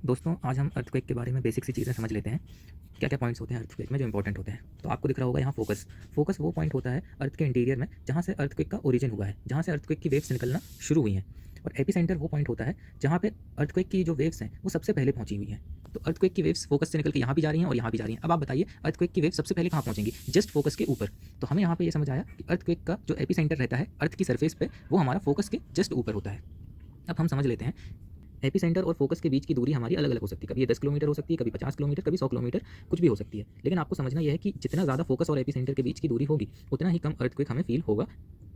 दोस्तों आज हम अर्थक्वेक के बारे में बेसिक सी चीज़ें समझ लेते हैं। क्या क्या पॉइंट्स होते हैं अर्थक्वेक में जो इंपॉर्टेंट होते हैं। तो आपको दिख रहा होगा यहाँ फोकस। फोकस वो पॉइंट होता है अर्थ के इंटीरियर में जहाँ से अर्थक्वेक का ओरिजिन हुआ है, जहाँ से अर्थक्वेक की वेव्स निकलना शुरू हुई हैं। और एपिसेंटर वो पॉइंट होता है जहाँ पे अर्थक्वेक की जो वेव्स हैं वो सबसे पहले पहुंची हुई हैं। तो अर्थक्वेक की वेव्स फोकस से निकल के यहाँ भी जा रही हैं और यहाँ भी जा रही हैं। अब आप बताइए अर्थक्वेक की वेव्स सबसे पहले कहाँ पहुंचेंगी? जस्ट फोकस के ऊपर। तो हमें यहाँ पे ये समझ आया कि अर्थक्वेक का जो एपिसेंटर रहता है अर्थ की सरफेस पे, वो हमारा फोकस के जस्ट ऊपर होता है। अब हम समझ लेते हैं एपिसेंटर और फोकस के बीच की दूरी हमारी अलग अलग हो सकती है। कभी ये 10 किलोमीटर हो सकती है, कभी 50 किलोमीटर, कभी 100 किलोमीटर, कुछ भी हो सकती है। लेकिन आपको समझना यह है कि जितना ज़्यादा फोकस और एपिसेंटर के बीच की दूरी होगी उतना ही कम अर्थक्वेक हमें फील होगा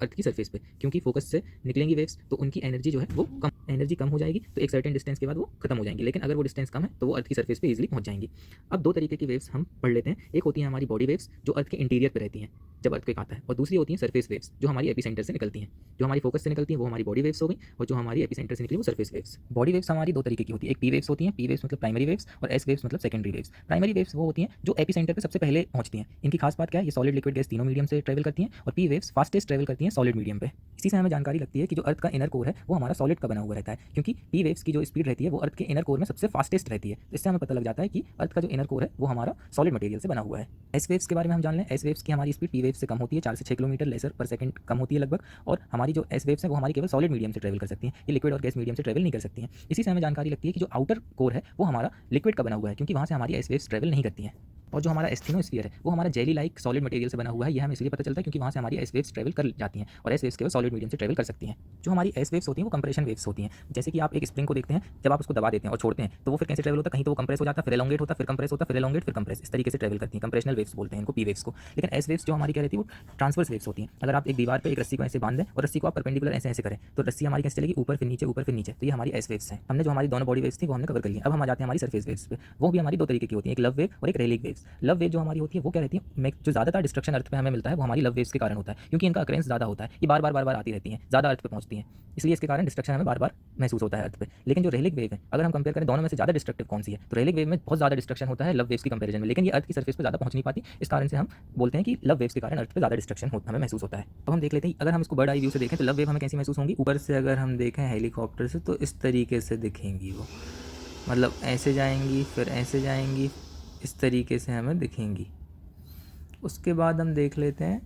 अर्थ की सरफेस पे, क्योंकि फोकस से निकलेंगी वेव्स तो उनकी एनर्जी जो है वो एनर्जी कम हो जाएगी, तो एक सर्टेन डिस्टेंस के बाद वो खत्म हो जाएंगी। लेकिन अगर वो डिस्टेंस कम है तो वो अर्थ की सरफेस पे इजीली पहुंच जाएंगी। अब दो तरीके की वेव्स हम पढ़ लेते हैं। एक होती है हमारी बॉडी वेव्स जो अर्थ के इंटीरियर पे रहती हैं जब अर्थक्वेक आता है, और दूसरी होती है सरफेस वेव्स जो हमारी एपिसेंटर से निकलती हैं। जो हमारी फोकस से निकलती हैं वो हमारी बॉडी वेव्स हो गई, और जो हमारी एपिसेंटर से निकली वो सरफेस वेव्स। बॉडी वेव्स हमारी दो तरीके की होती है। एक पी वेव्स होती हैं, पी वेव्स मतलब प्राइमरी वेव्स, और एस वेव्स मतलब सेकेंडरी वेव्स। प्राइमरी वेव्स वो होती हैं जो एपिसेंटर पे सबसे पहले पहुंचती हैं। इनकी खास बात क्या है? ये सॉलिड, लिक्विड, गैस तीनों मीडियम से ट्रैवल करती हैं, और पी वेव्स फास्टेस्ट ट्रैवल करती हैं सॉलिड मीडियम पे। इसी से हमें जानकारी लगती है कि जो अर्थ का इनर कोर है वो हमारा सॉलिड का बना हुआ रहता है, क्योंकि पी वेव्स की जो स्पीड रहती है वो अर्थ के इनर कोर में सबसे फास्टेस्ट रहती है। तो इससे हमें पता लग जाता है कि अर्थ का जो इनर कोर है वो हमारा सॉलिड मटेरियल से बना हुआ है। एस वेव्स के बारे में हम जान लें। एस वेव्स की हमारी स्पीड पी वेव्स से कम होती है, 4 से 6 किलोमीटर लेसर पर सेकंड कम होती है लगभग। और हमारी जो एस वेव्स है वो हमारी केवल सॉलिड मीडियम से ट्रैवल कर सकती हैं, ये लिक्विड और गैस मीडियम से ट्रैवल नहीं कर सकती हैं। इसी से हमें जानकारी लगती है कि जो आउटर कोर है वो हमारा लिक्विड का बना हुआ है, क्योंकि वहाँ से हमारी एस वेव्स ट्रैवल नहीं करती हैं। और जो हमारा एस्थेनोस्फीयर है वो हमारा जेली लाइक सॉलिड मटेरियल से बना हुआ है। यह हमें इसलिए पता चलता है क्योंकि वहाँ से हमारी एस वेव्स ट्रैवल कर जाती हैं, और एस वेव्स केवल सॉलिड मीडियम से ट्रैवल कर सकती हैं। जो हमारी एस वेव्स होती हैं वो कंप्रेशन वेव्स होती हैं। जैसे कि आप एक स्प्रिंग को देखते हैं, जब आप उसको दबा देते हैं और छोड़ते हैं तो वो फिर कैसे ट्रैवल होता है? कहीं तो वो कंप्रेस हो जाता है, फिर एलोंगेट होता है, फिर कंप्रेस होता है, फिर एलोंगेट, फिर कंप्रेस, इस तरीके से ट्रैवल करती हैं। कंप्रेशनल वेव्स बोलते हैं इनको, पी वेव्स को। लेकिन एस वेव्स जो हमारी क्या रहती है वो ट्रांसवर्स वेव्स होती हैं। अगर आप एक दीवार पे एक रस्सी को ऐसे बांध दें और रस्सी को आप परपेंडिकुलर ऐसे ऐसे करें तो रस्सी हमारी कैसे चलेगी? ऊपर फिर नीचे, ऊपर फिर नीचे। तो ये हमारी एस वेव्स हैं। हमने जो हमारी दोनों बॉडी वेव्स थी वो हमने कवर कर लिया। अब हम आ जाते हैं हमारी सरफेस वेव्स पे। वो भी हमारी दो तरीके की होती हैं, एक लव वेव और एक रेलिक वेव्स। लव वेव जो हमारी होती है वो क्या रहती है? जो ज़्यादातर डिस्ट्रक्शन अर्थ पे हमें मिलता है वो हमारी लव वेव्स के कारण होता है, क्योंकि इनका अकरेंस ज़्यादा होता है। ये बार बार आती रहती हैं, ज़्यादा अर्थ पे पहुंचती हैं, इसलिए इसके कारण डिस्ट्रक्शन हमें बार बार महसूस होता है अर्थ पे। लेकिन जो रेलिक वेव है, अगर हम कंपेयर करें दोनों में से ज़्यादा डिस्ट्रक्टिव कौन सी है, तो रेलिक वेव में बहुत ज़्यादा डिस्ट्रक्शन होता है लव वेव्स की कंपेरिजन में, लेकिन ये अर्थ की सरफेस पे ज़्यादा पहुंच नहीं पाती। इस कारण से हम बोलते हैं कि लव वेव्स के कारण अर्थ पे ज़्यादा डिस्ट्रक्शन हमें महसूस होता है। तो हम देख लेते हैं, अगर हम इसको बर्ड आई व्यू से देखें तो लव वेव हमें कैसी महसूस होंगी? ऊपर से अगर हम देखें हेलीकॉप्टर से तो इस तरीके से दिखेंगी वो, मतलब ऐसे जाएंगी फिर ऐसे जाएंगी, इस तरीके से हमें दिखेंगी। उसके बाद हम देख लेते हैं